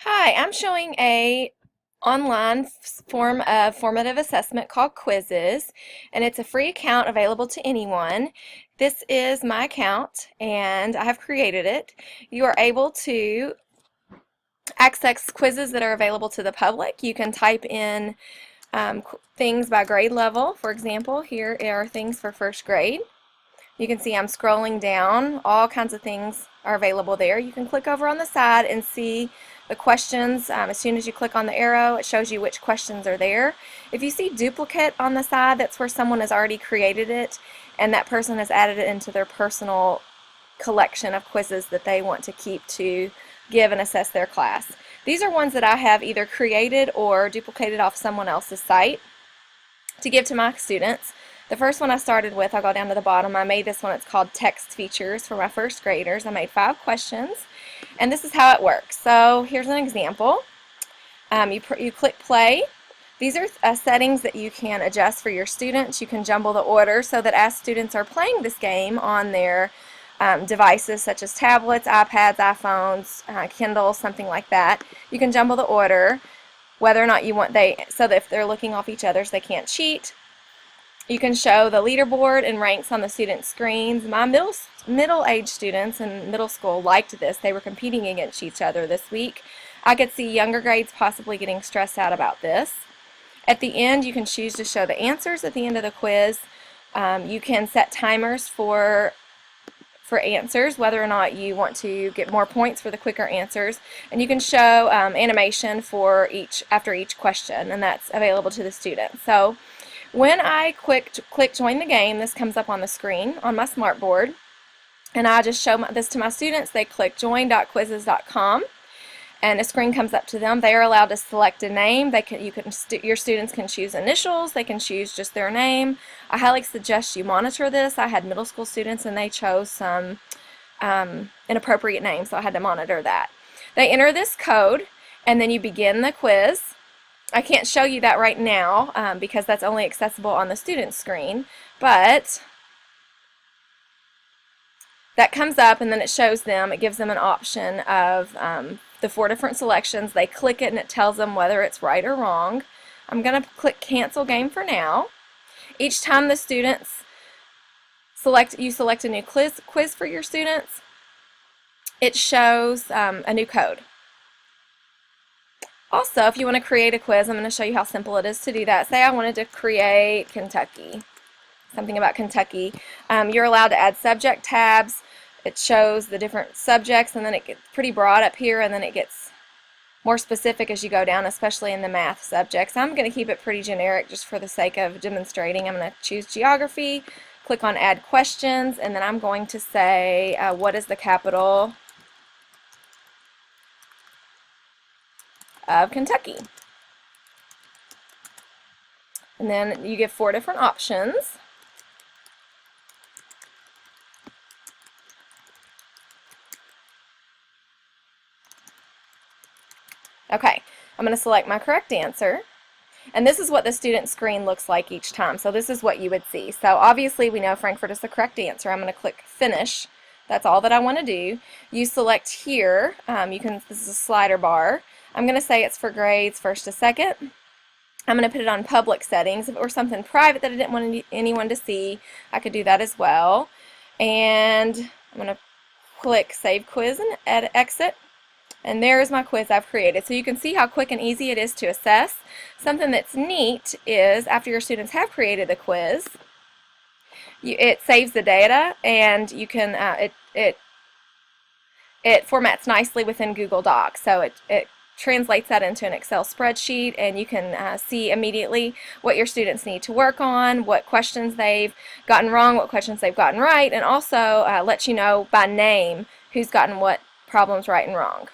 Hi, I'm showing a online form of formative assessment called Quizizz, and it's a free account available to anyone. This is my account, and I have created it. You are able to access quizzes that are available to the public. You can type in things by grade level. For example, here are things for first grade. You can see I'm scrolling down. All kinds of things are available there. You can click over on the side and see the questions. As soon as you click on the arrow, it shows you which questions are there. If you see duplicate on the side, that's where someone has already created it and that person has added it into their personal collection of quizzes that they want to keep to give and assess their class. These are ones that I have either created or duplicated off someone else's site to give to my students. The first one I started with, I'll go down to the bottom, I made this one, it's called Text Features for my first graders. I made 5 questions, and this is how it works. So here's an example. You click play. These are settings that you can adjust for your students. You can jumble the order so that as students are playing this game on their devices such as tablets, iPads, iPhones, Kindles, something like that, you can jumble the order whether or not you want so that if they're looking off each other's they can't cheat. You can show the leaderboard and ranks on the student screens. My middle-aged students in middle school liked this. They were competing against each other this week. I could see younger grades possibly getting stressed out about this. At the end, you can choose to show the answers at the end of the quiz. You can set timers for answers, whether or not you want to get more points for the quicker answers. And you can show animation for after each question, and that's available to the student. So when I click join the game, this comes up on the screen on my smartboard, and I just show this to my students. They click join.quizizz.com, and a screen comes up to them. They are allowed to select a name. Your students can choose initials. They can choose just their name. I highly suggest you monitor this. I had middle school students, and they chose some inappropriate names, so I had to monitor that. They enter this code, and then you begin the quiz. I can't show you that right now because that's only accessible on the student screen, but that comes up and then it shows them, it gives them an option of the 4 different selections. They click it and it tells them whether it's right or wrong. I'm going to click cancel game for now. Each time the students select a new quiz for your students, it shows a new code. Also, if you want to create a quiz, I'm going to show you how simple it is to do that. Say I wanted to create Kentucky, something about Kentucky. You're allowed to add subject tabs. It shows the different subjects, and then it gets pretty broad up here, and then it gets more specific as you go down, especially in the math subjects. I'm going to keep it pretty generic just for the sake of demonstrating. I'm going to choose geography, click on add questions, and then I'm going to say what is the capital of Kentucky. And then you give 4 different options. Okay, I'm going to select my correct answer. And this is what the student screen looks like each time. So this is what you would see. So obviously we know Frankfurt is the correct answer. I'm going to click finish. That's all that I want to do. You select here. This is a slider bar. I'm going to say it's for grades 1st to 2nd. I'm going to put it on public settings. If it were something private that I didn't want anyone to see, I could do that as well. And I'm going to click Save Quiz and exit. And there's my quiz I've created. So you can see how quick and easy it is to assess. Something that's neat is after your students have created the quiz, it saves the data, and you can it formats nicely within Google Docs. So it translates that into an Excel spreadsheet, and you can see immediately what your students need to work on, what questions they've gotten wrong, what questions they've gotten right, and also lets you know by name who's gotten what problems right and wrong.